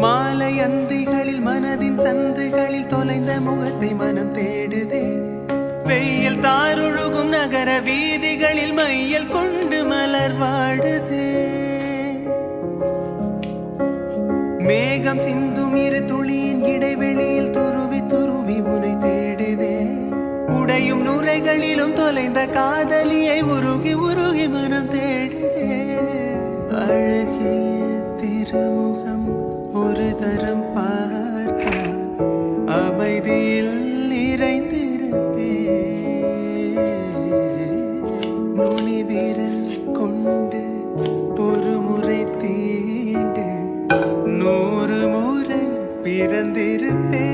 மாலை அந்திகளில் மனதின் சந்துகளில் தொலைந்த முகத்தை மனம் தேடுதே. வெயில் தாருழுகும் நகர வீதிகளில் மையல் கொண்டு மலர் வாடுதே. மேகம் சிந்தும் இரு துளியின் இடைவெளியில் துருவி துருவி உனை தேடுதே. உடையும் நுரைகளிலும் தொலைந்த காதலியை உருகி உருகி மனம் தேடுதே. அழகிய திருமுகம் ஒரு தரம் பார்த்தால் அமைதியில் நிறைந்திருப்பே. நுனி விரல் கொண்டு ஒரு முறை தீண்டு 100 முறை பிறந்திருப்பே.